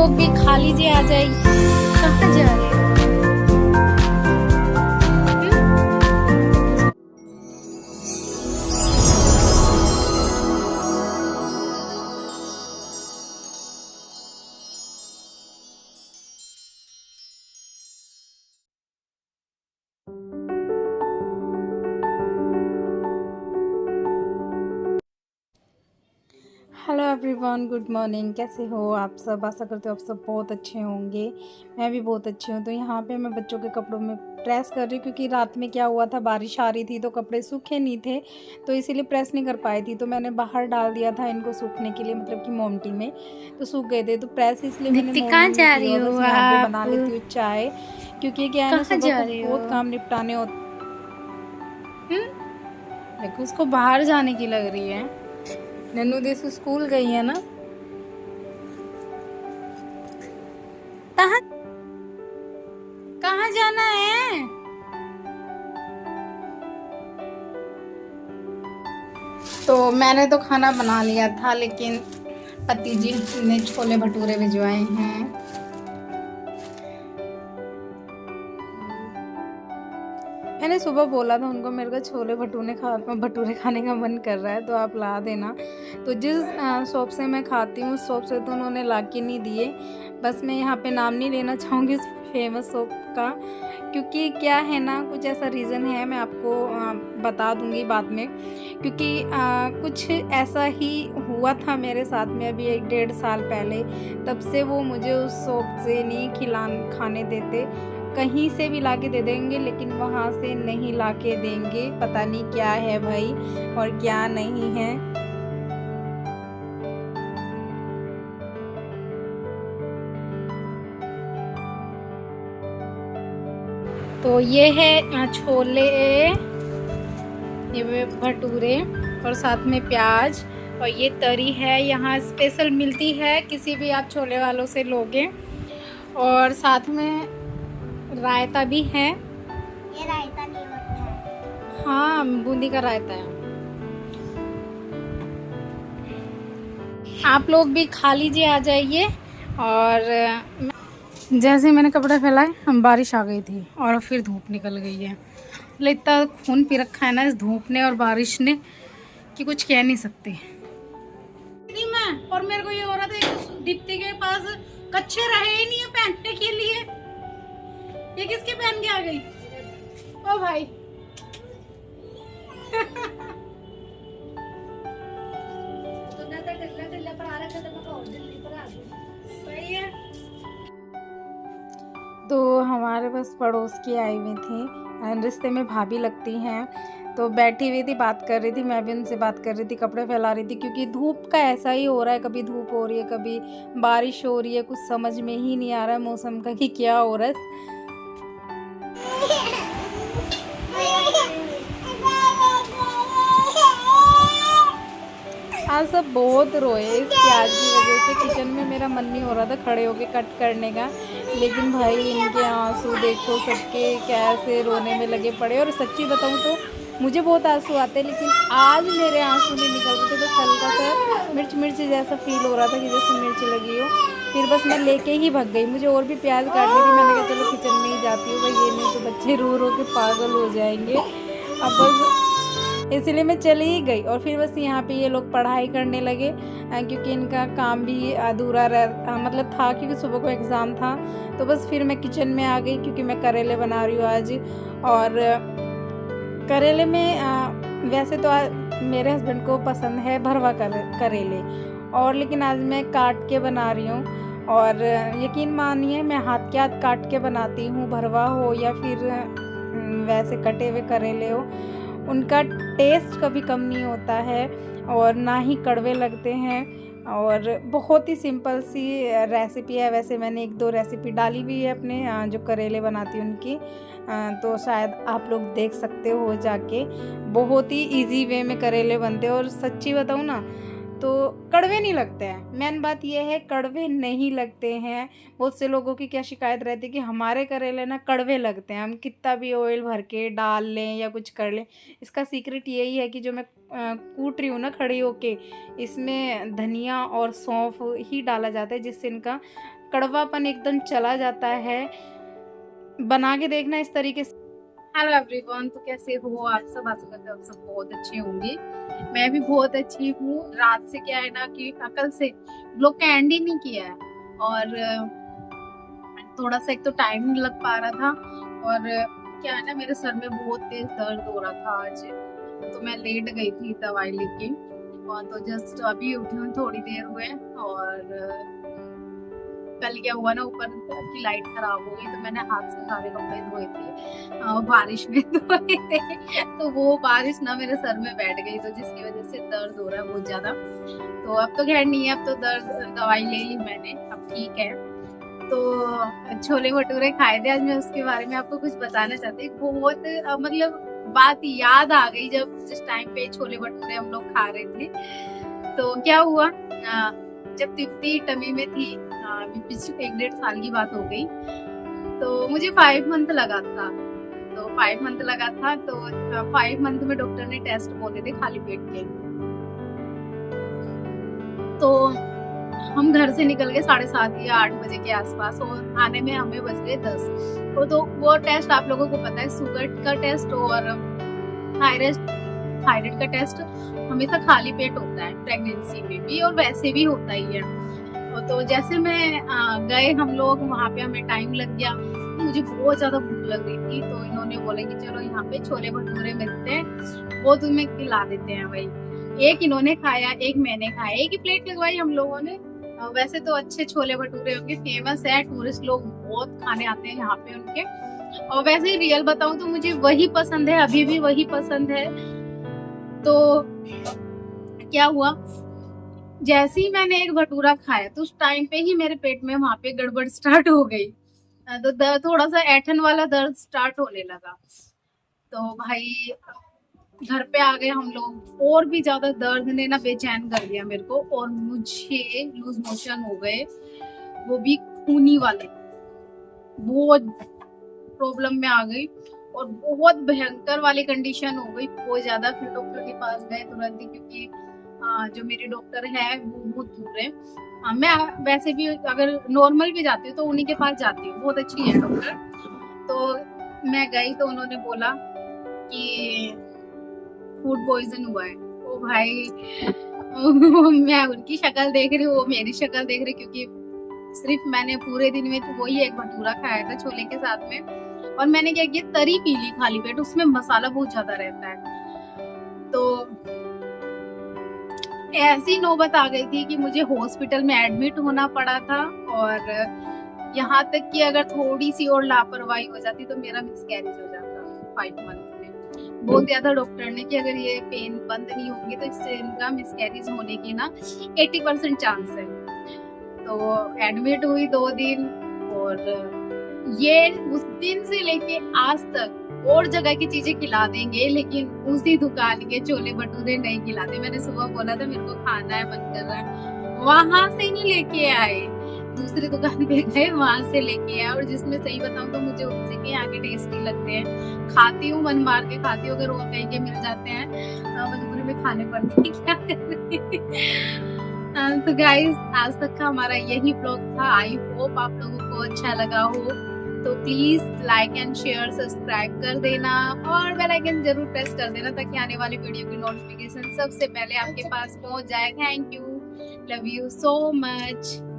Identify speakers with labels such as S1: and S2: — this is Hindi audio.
S1: लोग भी खा लीजिए, आ जाइए। कहाँ जा रहे हो? Hello everyone, good morning. कैसे हो आप सब? आशा करते हो आप सब बहुत अच्छे होंगे। मैं भी बहुत अच्छी हूँ। तो यहाँ पे मैं बच्चों के कपड़ों में प्रेस कर रही हूँ, क्योंकि रात में क्या हुआ था, बारिश आ रही थी तो कपड़े सूखे नहीं थे, तो इसीलिए प्रेस नहीं कर पाई थी। तो मैंने बाहर डाल दिया था इनको सूखने के लिए, मतलब कि मोमटी में, तो सूख गए थे। तो प्रेस इसलिए मैंने
S2: दीप्ति कहाँ
S1: मॉर्निंग में
S2: जा
S1: की।
S2: रही
S1: और
S2: हो
S1: बस यहाँ पे
S2: आप?
S1: बना लेती हूँ चाय, क्योंकि क्या है ना,
S2: कहाँ
S1: सुबह
S2: जा
S1: को
S2: रही हो?
S1: बहुत काम निपटाने होते। देखो उसको बाहर जाने की लग रही है। नन्नू देसु स्कूल गई है ना।
S2: कहाँ?
S1: कहाँ जाना है? तो मैंने तो खाना बना लिया था, लेकिन पति जी ने छोले भटूरे भिजवाए हैं। मैंने सुबह बोला था उनको, मेरे को छोले भटूरे खाने का मन कर रहा है, तो आप ला देना। तो जिस शॉप से मैं खाती हूँ उस शॉप से तो उन्होंने ला के नहीं दिए। बस मैं यहाँ पे नाम नहीं लेना चाहूँगी उस फेमस शॉप का, क्योंकि क्या है ना, कुछ ऐसा रीज़न है, मैं आपको बता दूँगी बाद में। क्योंकि कुछ ऐसा ही हुआ था मेरे साथ में अभी 1-1.5 साल पहले। तब से वो मुझे उस शॉप से नहीं खाने देते। कहीं से भी लाके दे देंगे, लेकिन वहाँ से नहीं लाके देंगे। पता नहीं क्या है भाई और क्या नहीं है। तो ये है छोले, ये भटूरे, और साथ में प्याज, और ये तरी है, यहाँ स्पेशल मिलती है किसी भी आप छोले वालों से लोगे। और साथ में रायता भी है।
S2: ये रायता नहीं होता है।
S1: हाँ, बूंदी का रायता है। आप लोग भी खा लीजिए, आ जाइए। और जैसे ही मैंने कपड़े फैलाए, हम बारिश आ गई थी और फिर धूप निकल गई है। मतलब इतना खून पी रखा है ना इस धूप ने और बारिश ने कि कुछ कह नहीं सकते। मैं और मेरे को ये हो रहा था दीप्ति के पास कच्चे रहे ही नहीं है पहनने के लिए। ये किसके पहन के आ गई? ओ भाई सही है। तो हमारे पास पड़ोस की आई हुई थी, रिश्ते में भाभी लगती हैं। तो बैठी हुई थी, बात कर रही थी, मैं भी उनसे बात कर रही थी, कपड़े फैला रही थी, क्योंकि धूप का ऐसा ही हो रहा है, कभी धूप हो रही है कभी बारिश हो रही है, कुछ समझ में ही नहीं आ रहा है मौसम का कि क्या हो रहा है। आज सब बहुत रोए इस प्याज की वजह से। किचन में मेरा मन नहीं हो रहा था खड़े होके कट करने का, लेकिन भाई इनके आंसू देखो, सबके कैसे रोने में लगे पड़े। और सच्ची बताऊं तो मुझे बहुत आंसू आते हैं, लेकिन आज मेरे आंसू नहीं निकल रहे थे। बस हल्का सा मिर्च जैसा फील हो रहा था कि जैसे मिर्च लगी हो। फिर बस मैं लेके ही भाग गई। मुझे और भी प्याज काटनी थी, मैंने कहा चलो किचन में ही जाती हूँ भाई, ये नहीं तो बच्चे रो रो के पागल हो जाएंगे। अब बस इसलिए मैं चली ही गई। और फिर बस यहाँ पे ये लोग पढ़ाई करने लगे, क्योंकि इनका काम भी अधूरा मतलब था, क्योंकि सुबह को एग्ज़ाम था। तो बस फिर मैं किचन में आ गई, क्योंकि मैं करेले बना रही हूँ आज। और करेले में वैसे तो मेरे हस्बैंड को पसंद है भरवा करेले, और लेकिन आज मैं काट के बना रही हूँ। और यकीन मानिए, मैं हाथ के हाथ काट के बनाती हूँ, भरवा हो या फिर वैसे कटे हुए करेले हो, उनका टेस्ट कभी कम नहीं होता है और ना ही कड़वे लगते हैं। और बहुत ही सिंपल सी रेसिपी है। वैसे मैंने 1-2 रेसिपी डाली हुई है अपने जो करेले बनाती हूँ उनकी, तो शायद आप लोग देख सकते हो जाके। बहुत ही इजी वे में करेले बनते हैं, और सच्ची बताऊँ ना तो कड़वे नहीं लगते हैं। मेन बात यह है, कड़वे नहीं लगते हैं। बहुत से लोगों की क्या शिकायत रहती है कि हमारे करेले ना कड़वे लगते हैं, हम कितना भी ऑयल भर के डाल लें या कुछ कर लें। इसका सीक्रेट यही है कि जो मैं कूट रही हूँ ना खड़ी होके, इसमें धनिया और सौंफ ही डाला जाता है, जिससे इनका कड़वापन एकदम चला जाता है। बना के देखना इस तरीके से। हेलो एवरीवन, तो कैसे हो आप सब? आशा करते हैं आप सब बहुत अच्छे होंगे। मैं भी बहुत अच्छी हूँ। रात से क्या है ना कि कल से ब्लॉग का एंड ही नहीं किया है और थोड़ा सा एक तो टाइम नहीं लग पा रहा था और क्या है ना मेरे सर में बहुत तेज दर्द हो रहा था आज, तो मैं लेट गई थी दवाई लेके और तो जस्ट अभी उठी हूँ, थोड़ी देर हुए। और कल क्या हुआ ना, ऊपर की लाइट खराब हो गई तो मैंने हाथ से सारे कपड़े धोए थे, बारिश में धोए थे, तो वो बारिश ना मेरे सर में बैठ गई, तो जिसकी वजह से दर्द हो रहा है बहुत ज्यादा। तो अब तो खैर नहीं है, अब तो दर्द दवाई ले ली मैंने, अब ठीक है। तो छोले भटूरे खाए थे आज। मैं उसके बारे में आपको कुछ बताना चाहती हूँ। बहुत मतलब बात याद आ गई जब जिस टाइम पे छोले भटूरे हम लोग खा रहे थे। तो क्या हुआ, जब दीप्ति टमी में थी, पिछले 1-1.5 साल की बात हो गई, तो मुझे 5 मंथ लगा था। तो 5 मंथ लगा था, तो 5 मंथ में डॉक्टर ने टेस्ट बोले थे खाली पेट के। तो हम घर से निकल गए 7:30 या 8 बजे के आसपास और आने में हमें बज गए 10। तो वो टेस्ट आप लोगों को पता है, शुगर का टेस्ट और थायराइड का टेस्ट हमेशा खाली पेट होता है, प्रेगनेंसी में भी और वैसे भी होता ही है। तो जैसे मैं गए हम लोग, वहाँ पे हमें टाइम लग गया, मुझे बहुत ज्यादा भूख लग रही थी। तो इन्होंने बोला कि चलो यहाँ पे छोले भटूरे मिलते हैं, वो तुम्हें खिला देते हैं भाई। एक इन्होंने खाया, एक मैंने खाया, एक ही प्लेट लगवाई हम लोगों ने। वैसे तो अच्छे छोले भटूरे उनके फेमस है, टूरिस्ट लोग बहुत खाने आते हैं यहाँ पे उनके। और वैसे ही रियल बताऊं तो मुझे वही पसंद है, अभी भी वही पसंद है। तो क्या हुआ, जैसे ही मैंने एक भटूरा खाया तो उस टाइम पे ही मेरे पेट में वहां पे गड़बड़ स्टार्ट हो गई। तो थोड़ा सा ऐठन वाला दर्द स्टार्ट होने लगा। तो भाई घर पे आ गए हम लोग, और भी ज्यादा दर्द ने ना बेचैन कर दिया मेरे को और मुझे लूज मोशन हो गए, वो भी खूनी वाले। बहुत प्रॉब्लम में आ गई और बहुत भयंकर वाली कंडीशन हो गई, बहुत ज्यादा। फिर डॉक्टर के पास गए तुरंत ही, क्योंकि जो मेरी डॉक्टर है वो बहुत दूर है। मैं वैसे भी अगर नॉर्मल भी जाती हूँ तो उन्हीं के पास जाती हूँ, बहुत अच्छी है डॉक्टर। तो मैं गई तो उन्होंने बोला कि फूड पॉइजन हुआ है। ओ भाई मैं उनकी शक्ल देख रही हूँ, वो मेरी शक्ल देख रही, क्योंकि सिर्फ मैंने पूरे दिन में तो वही एक भटूरा खाया था छोले के साथ में, और मैंने क्या किया, तरी पी ली खाली पेट, उसमें मसाला बहुत ज्यादा रहता है। तो ऐसी नौबत आ गई थी कि मुझे हॉस्पिटल में एडमिट होना पड़ा था, और यहाँ तक कि अगर थोड़ी सी और लापरवाही हो जाती तो मेरा मिसकैरेज हो जाता 5 मंथ में। बोल दिया था डॉक्टर ने कि अगर ये पेन बंद नहीं होंगे तो इससे इनका मिसकैरेज होने की ना 80% चांस है। तो एडमिट हुई 2 दिन, और ये उस दिन से लेके आज तक और जगह की चीजें खिला देंगे, लेकिन उसी दुकान के छोले भटूरे नहीं खिलाते। मैंने सुबह बोला था मेरे को खाना है, मन कर रहा है, वहां से नहीं लेके आए, दूसरी दुकान पे गए वहां से लेके आए। और जिसमें सही बताऊं तो मुझे उनसे के यहाँ के टेस्टी लगते हैं, खाती हूँ, मन मार के खाती हूँ। अगर वो कहीं के मिल जाते हैं मजबूरी में खाने पड़ते हैं, क्या करें। तो गाइस, आज तक का हमारा यही ब्लॉग था। आई होप आप लोगों को अच्छा लगा हो, तो please like and share, subscribe कर देना और बेल आइकन जरूर प्रेस कर देना, ताकि आने वाली वीडियो की नोटिफिकेशन सबसे पहले आपके पास पहुंच जाए। Thank you, love you so much.